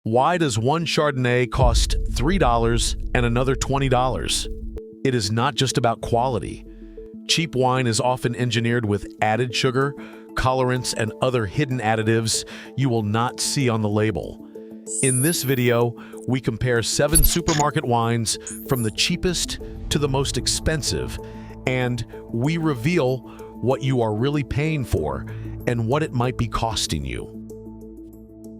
Why does one Chardonnay cost $3 and another $20? It is not just about quality. Cheap wine is often engineered with added sugar, colorants, and other hidden additives you will not see on the label. In this video, we compare 7 supermarket wines from the cheapest to the most expensive, and we reveal what you are really paying for and what it might be costing you.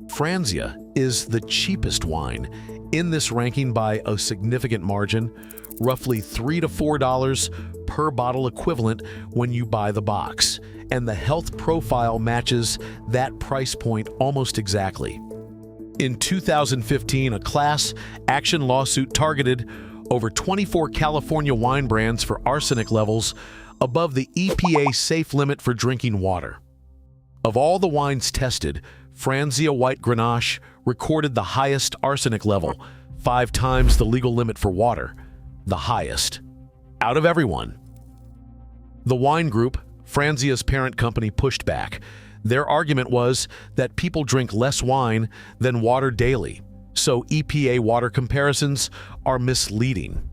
Franzia is the cheapest wine in this ranking by a significant margin, roughly $3 to $4 per bottle equivalent when you buy the box, and the health profile matches that price point almost exactly. In 2015, a class action lawsuit targeted over 24 California wine brands for arsenic levels above the EPA safe limit for drinking water. Of all the wines tested, Franzia White Grenache recorded the highest arsenic level, 5 times the legal limit for water, the highest, out of everyone. The wine group, Franzia's parent company, pushed back. Their argument was that people drink less wine than water daily, so EPA water comparisons are misleading.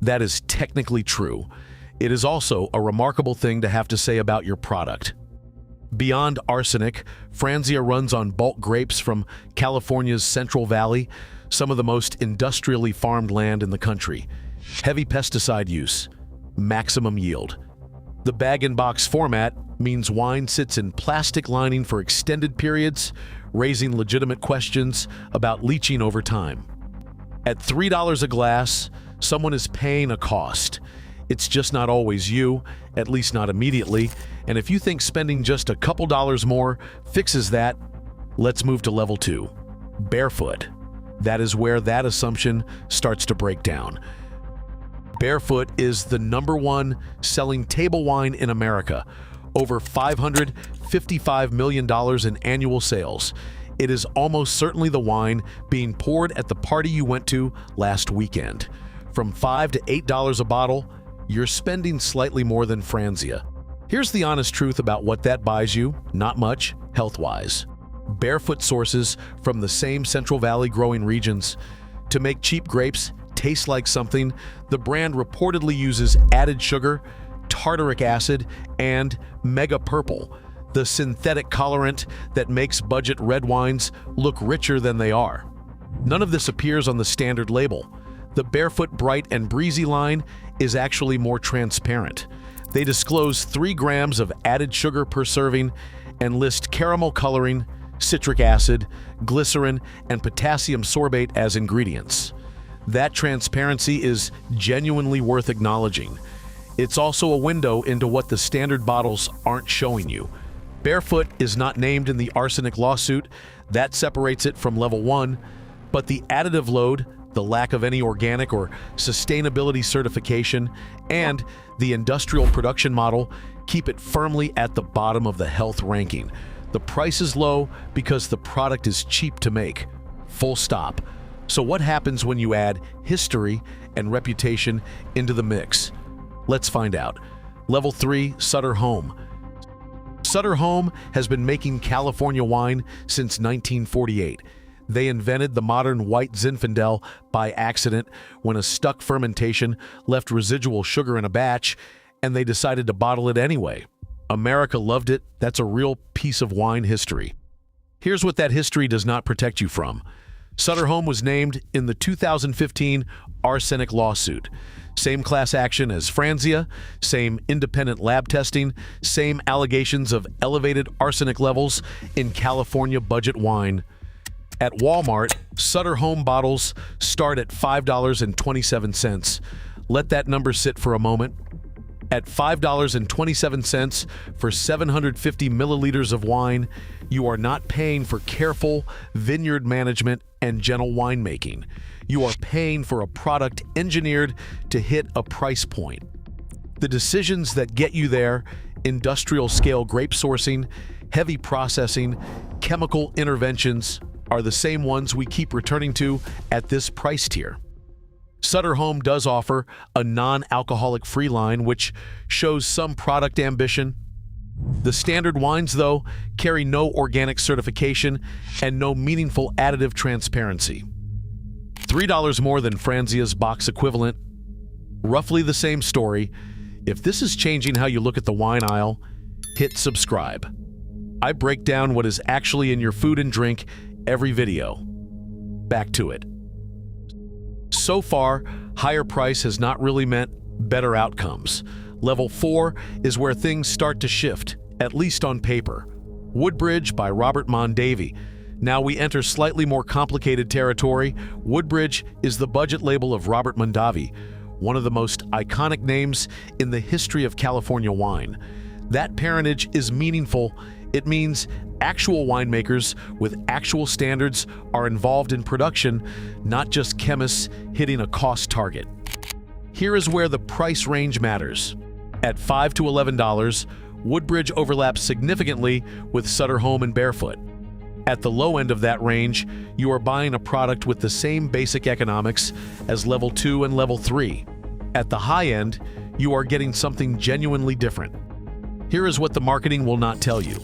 That is technically true. It is also a remarkable thing to have to say about your product. Beyond arsenic, Franzia runs on bulk grapes from California's Central Valley, some of the most industrially farmed land in the country. Heavy pesticide use, maximum yield. The bag-in-box format means wine sits in plastic lining for extended periods, raising legitimate questions about leaching over time. At $3 a glass, someone is paying a cost. It's just not always you, at least not immediately, and if you think spending just a couple dollars more fixes that, let's move to level 2. Barefoot. That is where that assumption starts to break down. Barefoot is the #1 selling table wine in America, over $555 million in annual sales. It is almost certainly the wine being poured at the party you went to last weekend. From $5 to $8 a bottle, you're spending slightly more than Franzia. Here's the honest truth about what that buys you: not much, health-wise. Barefoot sources from the same Central Valley growing regions. To make cheap grapes taste like something, the brand reportedly uses added sugar, tartaric acid, and mega purple, the synthetic colorant that makes budget red wines look richer than they are. None of this appears on the standard label. The Barefoot Bright and Breezy line is actually more transparent. They disclose 3 grams of added sugar per serving and list caramel coloring, citric acid, glycerin, and potassium sorbate as ingredients. That transparency is genuinely worth acknowledging. It's also a window into what the standard bottles aren't showing you. Barefoot is not named in the arsenic lawsuit. That separates it from level 1, but the additive load, the lack of any organic or sustainability certification, and the industrial production model keep it firmly at the bottom of the health ranking. The price is low because the product is cheap to make. Full stop. So what happens when you add history and reputation into the mix? Let's find out. Level 3, Sutter Home. Sutter Home has been making California wine since 1948. They invented the modern white Zinfandel by accident when a stuck fermentation left residual sugar in a batch, and they decided to bottle it anyway. America loved it. That's a real piece of wine history. Here's what that history does not protect you from. Sutter Home was named in the 2015 arsenic lawsuit. Same class action as Franzia, same independent lab testing, same allegations of elevated arsenic levels in California budget wine. At Walmart, Sutter Home bottles start at $5.27. Let that number sit for a moment. At $5.27 for 750 milliliters of wine, you are not paying for careful vineyard management and gentle winemaking. You are paying for a product engineered to hit a price point. The decisions that get you there, industrial-scale grape sourcing, heavy processing, chemical interventions, are the same ones we keep returning to at this price tier. Sutter Home does offer a non-alcoholic free line, which shows some product ambition. The standard wines, though, carry no organic certification and no meaningful additive transparency. $3 more than Franzia's box equivalent. Roughly the same story. If this is changing how you look at the wine aisle, hit subscribe. I break down what is actually in your food and drink every video. Back to it. So far, higher price has not really meant better outcomes. Level 4 is where things start to shift, at least on paper. Woodbridge by Robert Mondavi. Now we enter slightly more complicated territory. Woodbridge is the budget label of Robert Mondavi, one of the most iconic names in the history of California wine. That parentage is meaningful. It means actual winemakers with actual standards are involved in production, not just chemists hitting a cost target. Here is where the price range matters. At $5 to $11, Woodbridge overlaps significantly with Sutter Home and Barefoot. At the low end of that range, you are buying a product with the same basic economics as Level 2 and Level 3. At the high end, you are getting something genuinely different. Here is what the marketing will not tell you.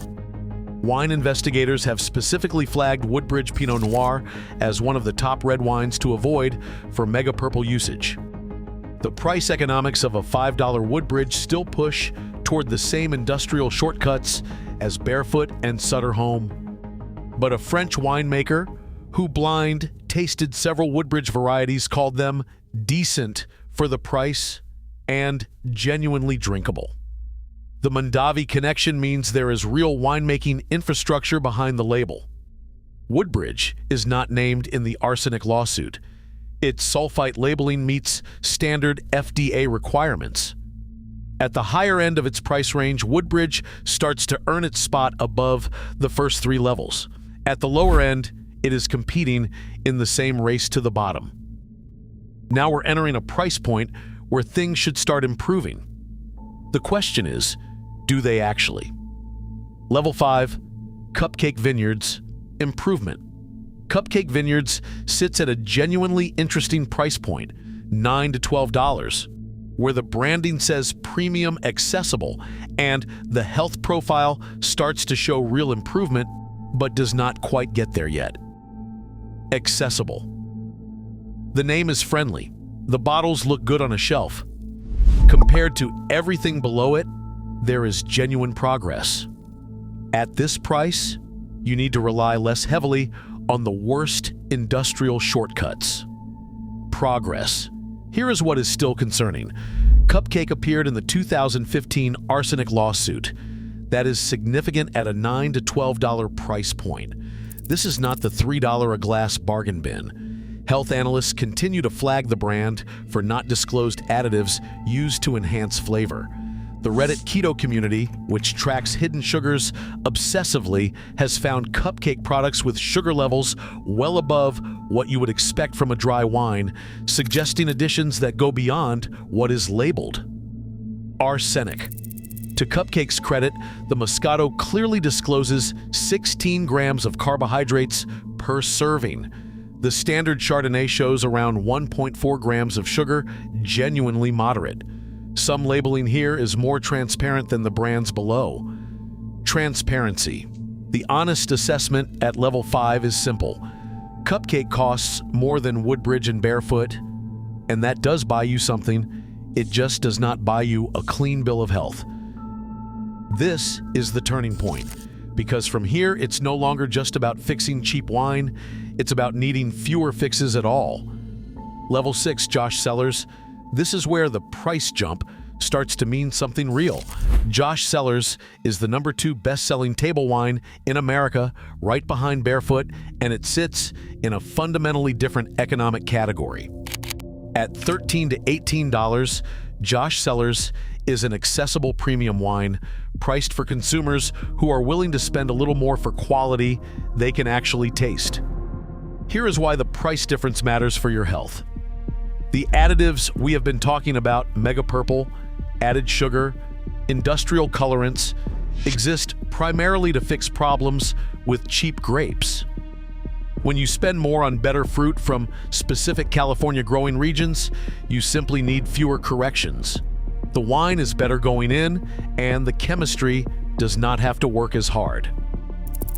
Wine investigators have specifically flagged Woodbridge Pinot Noir as one of the top red wines to avoid for mega purple usage. The price economics of a $5 Woodbridge still push toward the same industrial shortcuts as Barefoot and Sutter Home. But a French winemaker who blind tasted several Woodbridge varieties called them decent for the price and genuinely drinkable. The Mondavi connection means there is real winemaking infrastructure behind the label. Woodbridge is not named in the arsenic lawsuit. Its sulfite labeling meets standard FDA requirements. At the higher end of its price range, Woodbridge starts to earn its spot above the first three levels. At the lower end, it is competing in the same race to the bottom. Now we're entering a price point where things should start improving. The question is, do they actually? Level 5, Cupcake Vineyards, improvement. Cupcake Vineyards sits at a genuinely interesting price point, $9 to $12, where the branding says premium accessible and the health profile starts to show real improvement, but does not quite get there yet. Accessible. The name is friendly. The bottles look good on a shelf. Compared to everything below it, there is genuine progress. At this price, you need to rely less heavily on the worst industrial shortcuts. Progress. Here is what is still concerning. Cupcake appeared in the 2015 arsenic lawsuit. That is significant at a $9 to $12 price point. This is not the $3 a glass bargain bin. Health analysts continue to flag the brand for not disclosed additives used to enhance flavor. The Reddit keto community, which tracks hidden sugars obsessively, has found cupcake products with sugar levels well above what you would expect from a dry wine, suggesting additions that go beyond what is labeled. Arsenic. To Cupcake's credit, the Moscato clearly discloses 16 grams of carbohydrates per serving. The standard Chardonnay shows around 1.4 grams of sugar, genuinely moderate. Some labeling here is more transparent than the brands below. Transparency. The honest assessment at level 5 is simple. Cupcake costs more than Woodbridge and Barefoot, and that does buy you something. It just does not buy you a clean bill of health. This is the turning point, because from here it's no longer just about fixing cheap wine, it's about needing fewer fixes at all. Level 6, Josh Cellars. This is where the price jump starts to mean something real. Josh Cellars is the #2 best-selling table wine in America, right behind Barefoot, and it sits in a fundamentally different economic category. At $13 to $18, Josh Cellars is an accessible premium wine, priced for consumers who are willing to spend a little more for quality they can actually taste. Here is why the price difference matters for your health. The additives we have been talking about, mega purple, added sugar, industrial colorants, exist primarily to fix problems with cheap grapes. When you spend more on better fruit from specific California growing regions, you simply need fewer corrections. The wine is better going in, and the chemistry does not have to work as hard.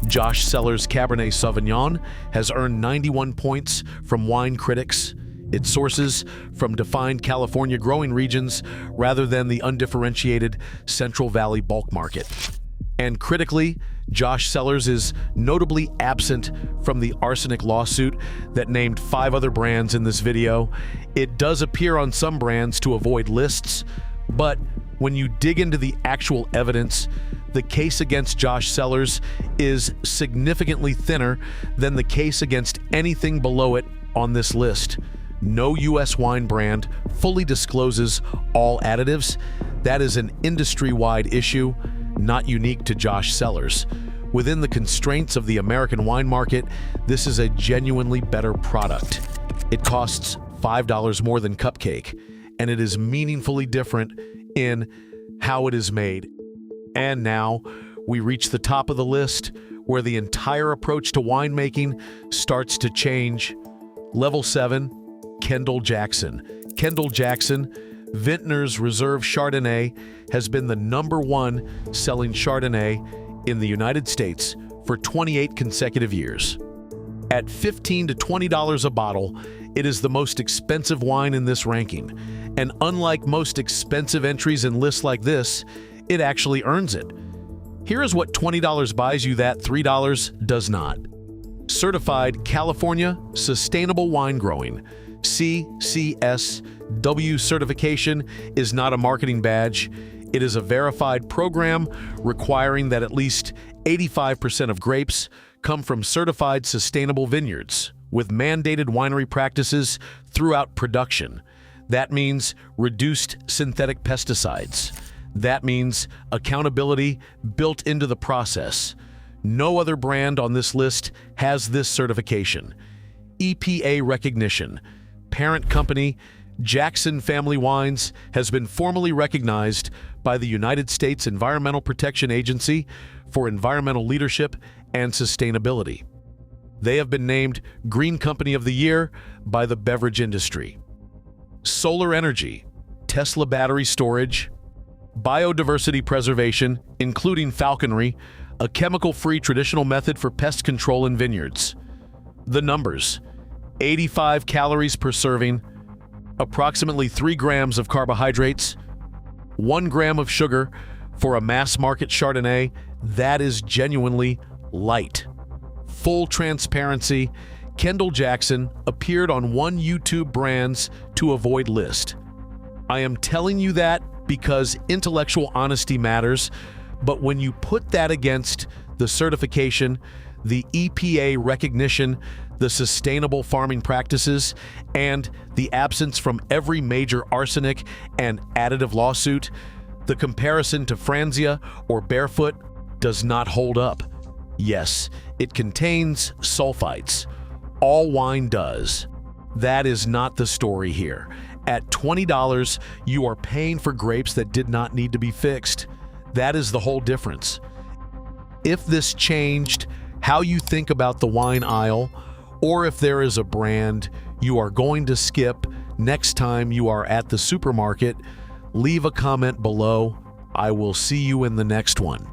Josh Cellars Cabernet Sauvignon has earned 91 points from wine critics. It sources from defined California growing regions rather than the undifferentiated Central Valley bulk market. And critically, Josh Cellars is notably absent from the arsenic lawsuit that named 5 other brands in this video. It does appear on some brands to avoid lists, but when you dig into the actual evidence, the case against Josh Cellars is significantly thinner than the case against anything below it on this list. No U.S. wine brand fully discloses all additives. That is an industry-wide issue, not unique to Josh Cellars. Within the constraints of the American wine market, this is a genuinely better product. It costs $5 more than Cupcake, and it is meaningfully different in how it is made. And now we reach the top of the list where the entire approach to winemaking starts to change. Level 7, Kendall-Jackson. Kendall-Jackson, Vintner's Reserve Chardonnay, has been the #1 selling Chardonnay in the United States for 28 consecutive years. At $15 to $20 a bottle, it is the most expensive wine in this ranking. And unlike most expensive entries in lists like this, it actually earns it. Here is what $20 buys you that $3 does not. Certified California Sustainable Wine Growing. CCSW certification is not a marketing badge. It is a verified program requiring that at least 85% of grapes come from certified sustainable vineyards with mandated winery practices throughout production. That means reduced synthetic pesticides. That means accountability built into the process. No other brand on this list has this certification. EPA recognition. Parent company Jackson Family Wines has been formally recognized by the United States Environmental Protection Agency for environmental leadership and sustainability. They have been named Green Company of the Year by the beverage industry. Solar energy, Tesla battery storage, biodiversity preservation, including falconry, a chemical-free traditional method for pest control in vineyards. The numbers: 85 calories per serving, approximately 3 grams of carbohydrates, 1 gram of sugar for a mass-market Chardonnay that is genuinely light. Full transparency, Kendall-Jackson appeared on one YouTube brands to avoid list. I am telling you that because intellectual honesty matters, but when you put that against the certification, the EPA recognition, the sustainable farming practices, and the absence from every major arsenic and additive lawsuit, the comparison to Franzia or Barefoot does not hold up. Yes, it contains sulfites. All wine does. That is not the story here. At $20, you are paying for grapes that did not need to be fixed. That is the whole difference. If this changed how you think about the wine aisle, or if there is a brand you are going to skip next time you are at the supermarket, leave a comment below. I will see you in the next one.